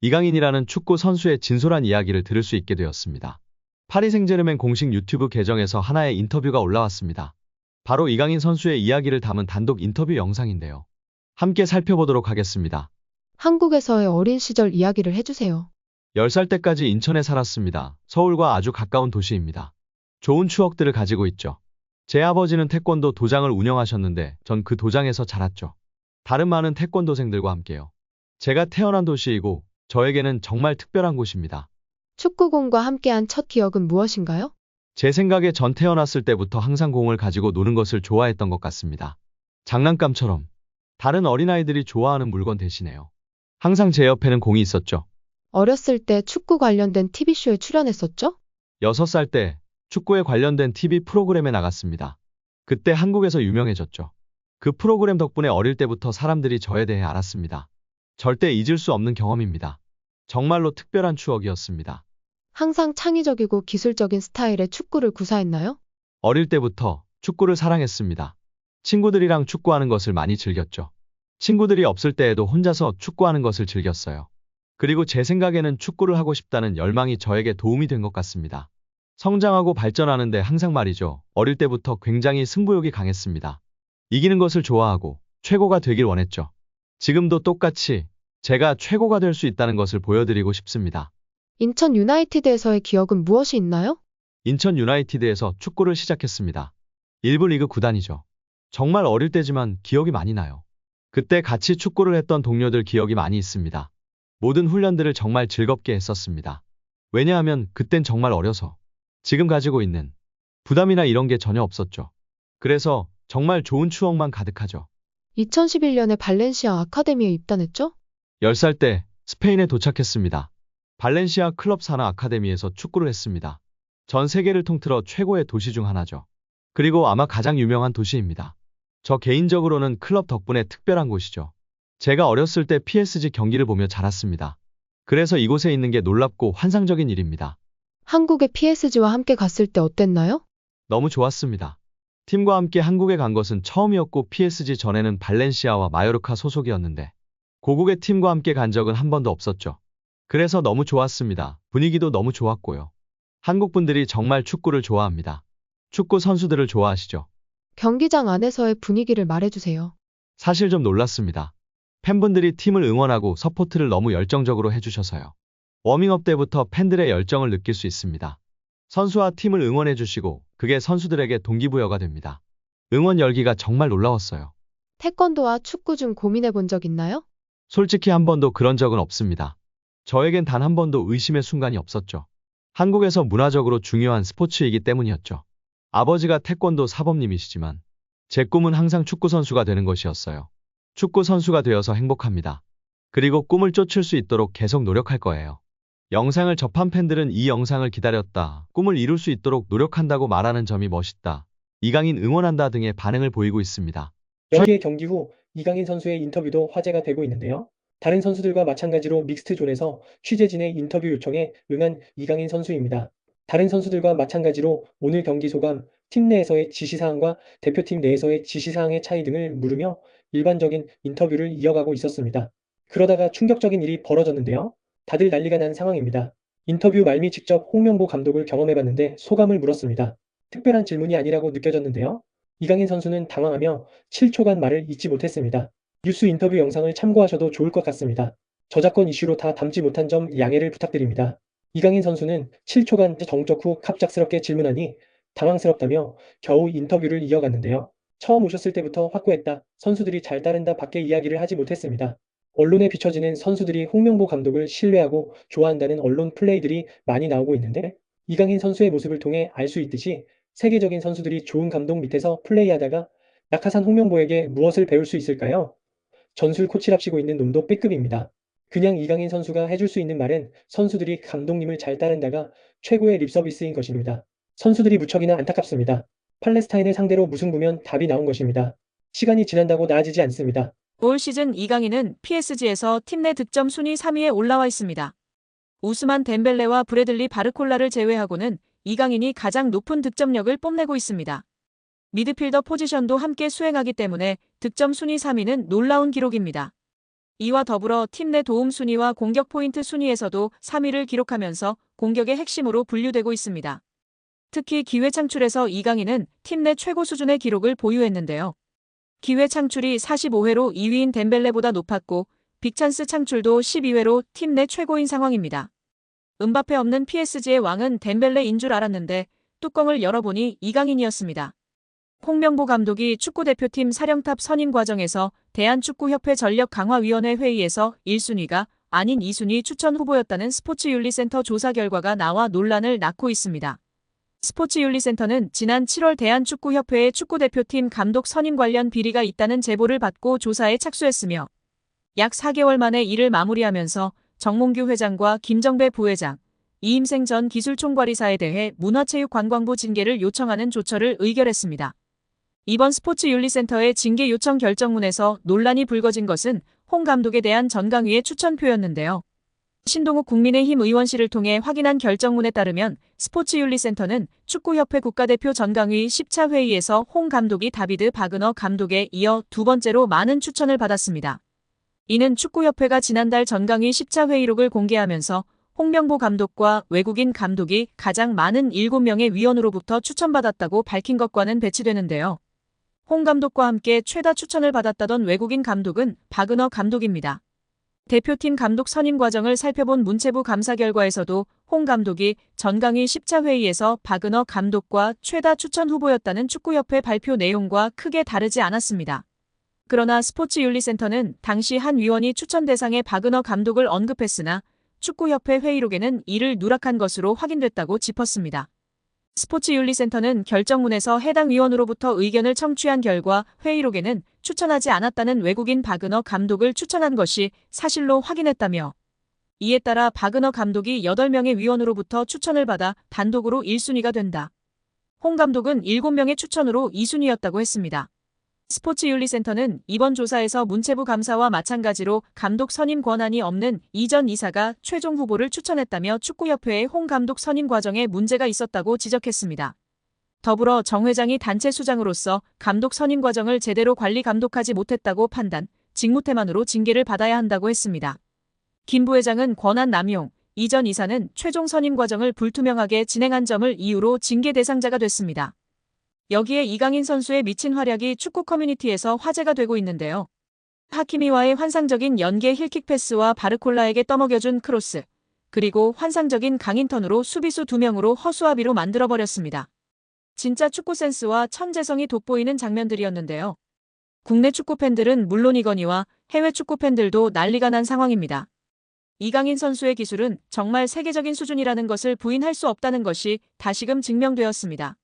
이강인이라는 축구 선수의 진솔한 이야기를 들을 수 있게 되었습니다. 파리 생제르맹 공식 유튜브 계정에서 하나의 인터뷰가 올라왔습니다. 바로 이강인 선수의 이야기를 담은 단독 인터뷰 영상인데요. 함께 살펴보도록 하겠습니다. 한국에서의 어린 시절 이야기를 해주세요. 10살 때까지 인천에 살았습니다. 서울과 아주 가까운 도시입니다. 좋은 추억들을 가지고 있죠. 제 아버지는 태권도 도장을 운영하셨는데 전 그 도장에서 자랐죠. 다른 많은 태권도생들과 함께요. 제가 태어난 도시이고 저에게는 정말 특별한 곳입니다. 축구공과 함께한 첫 기억은 무엇인가요? 제 생각에 전 태어났을 때부터 항상 공을 가지고 노는 것을 좋아했던 것 같습니다. 장난감처럼 다른 어린아이들이 좋아하는 물건 대신에요. 항상 제 옆에는 공이 있었죠. 어렸을 때 축구 관련된 TV쇼에 출연했었죠? 6살 때 축구에 관련된 TV 프로그램에 나갔습니다. 그때 한국에서 유명해졌죠. 그 프로그램 덕분에 어릴 때부터 사람들이 저에 대해 알았습니다. 절대 잊을 수 없는 경험입니다. 정말로 특별한 추억이었습니다. 항상 창의적이고 기술적인 스타일의 축구를 구사했나요? 어릴 때부터 축구를 사랑했습니다. 친구들이랑 축구하는 것을 많이 즐겼죠. 친구들이 없을 때에도 혼자서 축구하는 것을 즐겼어요. 그리고 제 생각에는 축구를 하고 싶다는 열망이 저에게 도움이 된 것 같습니다. 성장하고 발전하는데 항상 말이죠. 어릴 때부터 굉장히 승부욕이 강했습니다. 이기는 것을 좋아하고 최고가 되길 원했죠. 지금도 똑같이 제가 최고가 될 수 있다는 것을 보여드리고 싶습니다. 인천 유나이티드에서의 기억은 무엇이 있나요? 인천 유나이티드에서 축구를 시작했습니다. 1부 리그 구단이죠. 정말 어릴 때지만 기억이 많이 나요. 그때 같이 축구를 했던 동료들 기억이 많이 있습니다. 모든 훈련들을 정말 즐겁게 했었습니다. 왜냐하면 그땐 정말 어려서 지금 가지고 있는 부담이나 이런 게 전혀 없었죠. 그래서 정말 좋은 추억만 가득하죠. 2011년에 발렌시아 아카데미에 입단했죠? 10살 때 스페인에 도착했습니다. 발렌시아 클럽 사나 아카데미에서 축구를 했습니다. 전 세계를 통틀어 최고의 도시 중 하나죠. 그리고 아마 가장 유명한 도시입니다. 저 개인적으로는 클럽 덕분에 특별한 곳이죠. 제가 어렸을 때 PSG 경기를 보며 자랐습니다. 그래서 이곳에 있는 게 놀랍고 환상적인 일입니다. 한국의 PSG와 함께 갔을 때 어땠나요? 너무 좋았습니다. 팀과 함께 한국에 간 것은 처음이었고 PSG 전에는 발렌시아와 마요르카 소속이었는데 고국의 팀과 함께 간 적은 한 번도 없었죠. 그래서 너무 좋았습니다. 분위기도 너무 좋았고요. 한국 분들이 정말 축구를 좋아합니다. 축구 선수들을 좋아하시죠? 경기장 안에서의 분위기를 말해주세요. 사실 좀 놀랐습니다. 팬분들이 팀을 응원하고 서포트를 너무 열정적으로 해주셔서요. 워밍업 때부터 팬들의 열정을 느낄 수 있습니다. 선수와 팀을 응원해 주시고 그게 선수들에게 동기부여가 됩니다. 응원 열기가 정말 놀라웠어요. 태권도와 축구 중 고민해 본 적 있나요? 솔직히 한 번도 그런 적은 없습니다. 저에겐 단 한 번도 의심의 순간이 없었죠. 한국에서 문화적으로 중요한 스포츠이기 때문이었죠. 아버지가 태권도 사범님이시지만 제 꿈은 항상 축구 선수가 되는 것이었어요. 축구 선수가 되어서 행복합니다. 그리고 꿈을 쫓을 수 있도록 계속 노력할 거예요. 영상을 접한 팬들은 이 영상을 기다렸다, 꿈을 이룰 수 있도록 노력한다고 말하는 점이 멋있다, 이강인 응원한다 등의 반응을 보이고 있습니다. 여러 개의 경기 후 이강인 선수의 인터뷰도 화제가 되고 있는데요. 다른 선수들과 마찬가지로 믹스트존에서 취재진의 인터뷰 요청에 응한 이강인 선수입니다. 다른 선수들과 마찬가지로 오늘 경기 소감, 팀 내에서의 지시사항과 대표팀 내에서의 지시사항의 차이 등을 물으며 일반적인 인터뷰를 이어가고 있었습니다. 그러다가 충격적인 일이 벌어졌는데요. 다들 난리가 난 상황입니다. 인터뷰 말미 직접 홍명보 감독을 경험해봤는데 소감을 물었습니다. 특별한 질문이 아니라고 느껴졌는데요. 이강인 선수는 당황하며 7초간 말을 잇지 못했습니다. 뉴스 인터뷰 영상을 참고하셔도 좋을 것 같습니다. 저작권 이슈로 다 담지 못한 점 양해를 부탁드립니다. 이강인 선수는 7초간 정적 후 갑작스럽게 질문하니 당황스럽다며 겨우 인터뷰를 이어갔는데요. 처음 오셨을 때부터 확고했다. 선수들이 잘 따른다 밖에 이야기를 하지 못했습니다. 언론에 비춰지는 선수들이 홍명보 감독을 신뢰하고 좋아한다는 언론 플레이들이 많이 나오고 있는데 이강인 선수의 모습을 통해 알 수 있듯이 세계적인 선수들이 좋은 감독 밑에서 플레이하다가 낙하산 홍명보에게 무엇을 배울 수 있을까요? 전술 코치랍시고 있는 놈도 B급입니다. 그냥 이강인 선수가 해줄 수 있는 말은 선수들이 감독님을 잘 따른다가 최고의 립서비스인 것입니다. 선수들이 무척이나 안타깝습니다. 팔레스타인을 상대로 무승부면 답이 나온 것입니다. 시간이 지난다고 나아지지 않습니다. 올 시즌 이강인은 PSG에서 팀 내 득점 순위 3위에 올라와 있습니다. 우스만 덴벨레와 브래들리 바르콜라를 제외하고는 이강인이 가장 높은 득점력을 뽐내고 있습니다. 미드필더 포지션도 함께 수행하기 때문에 득점 순위 3위는 놀라운 기록입니다. 이와 더불어 팀 내 도움 순위와 공격 포인트 순위에서도 3위를 기록하면서 공격의 핵심으로 분류되고 있습니다. 특히 기회 창출에서 이강인은 팀 내 최고 수준의 기록을 보유했는데요. 기회 창출이 45회로 2위인 덴벨레보다 높았고 빅찬스 창출도 12회로 팀 내 최고인 상황입니다. 음바페 없는 PSG의 왕은 덴벨레인 줄 알았는데 뚜껑을 열어보니 이강인이었습니다. 홍명보 감독이 축구대표팀 사령탑 선임 과정에서 대한축구협회 전력강화위원회 회의에서 1순위가 아닌 2순위 추천 후보였다는 스포츠윤리센터 조사 결과가 나와 논란을 낳고 있습니다. 스포츠윤리센터는 지난 7월 대한축구협회의 축구대표팀 감독 선임 관련 비리가 있다는 제보를 받고 조사에 착수했으며 약 4개월 만에 이를 마무리하면서 정몽규 회장과 김정배 부회장, 이임생 전 기술총괄이사에 대해 문화체육관광부 징계를 요청하는 조처를 의결했습니다. 이번 스포츠윤리센터의 징계 요청 결정문에서 논란이 불거진 것은 홍 감독에 대한 전강위의 추천표였는데요. 신동욱 국민의힘 의원실을 통해 확인한 결정문에 따르면 스포츠윤리센터는 축구협회 국가대표 전강위 10차 회의에서 홍 감독이 다비드 바그너 감독에 이어 두 번째로 많은 추천을 받았습니다. 이는 축구협회가 지난달 전강위 10차 회의록을 공개하면서 홍명보 감독과 외국인 감독이 가장 많은 7명의 위원으로부터 추천받았다고 밝힌 것과는 배치되는데요. 홍 감독과 함께 최다 추천을 받았다던 외국인 감독은 바그너 감독입니다. 대표팀 감독 선임 과정을 살펴본 문체부 감사 결과에서도 홍 감독이 전강위 10차 회의에서 바그너 감독과 최다 추천 후보였다는 축구협회 발표 내용과 크게 다르지 않았습니다. 그러나 스포츠윤리센터는 당시 한 위원이 추천 대상에 바그너 감독을 언급했으나 축구협회 회의록에는 이를 누락한 것으로 확인됐다고 짚었습니다. 스포츠윤리센터는 결정문에서 해당 위원으로부터 의견을 청취한 결과 회의록에는 추천하지 않았다는 외국인 바그너 감독을 추천한 것이 사실로 확인했다며 이에 따라 바그너 감독이 8명의 위원으로부터 추천을 받아 단독으로 1순위가 된다. 홍 감독은 7명의 추천으로 2순위였다고 했습니다. 스포츠윤리센터는 이번 조사에서 문체부 감사와 마찬가지로 감독 선임 권한이 없는 이전 이사가 최종 후보를 추천했다며 축구협회의 홍 감독 선임 과정에 문제가 있었다고 지적했습니다. 더불어 정 회장이 단체 수장으로서 감독 선임 과정을 제대로 관리 감독하지 못했다고 판단, 직무태만으로 징계를 받아야 한다고 했습니다. 김 부회장은 권한 남용, 이전 이사는 최종 선임 과정을 불투명하게 진행한 점을 이유로 징계 대상자가 됐습니다. 여기에 이강인 선수의 미친 활약이 축구 커뮤니티에서 화제가 되고 있는데요. 하키미와의 환상적인 연계 힐킥 패스와 바르콜라에게 떠먹여준 크로스, 그리고 환상적인 강인턴으로 수비수 2명으로 허수아비로 만들어버렸습니다. 진짜 축구 센스와 천재성이 돋보이는 장면들이었는데요. 국내 축구 팬들은 물론이거니와 해외 축구 팬들도 난리가 난 상황입니다. 이강인 선수의 기술은 정말 세계적인 수준이라는 것을 부인할 수 없다는 것이 다시금 증명되었습니다.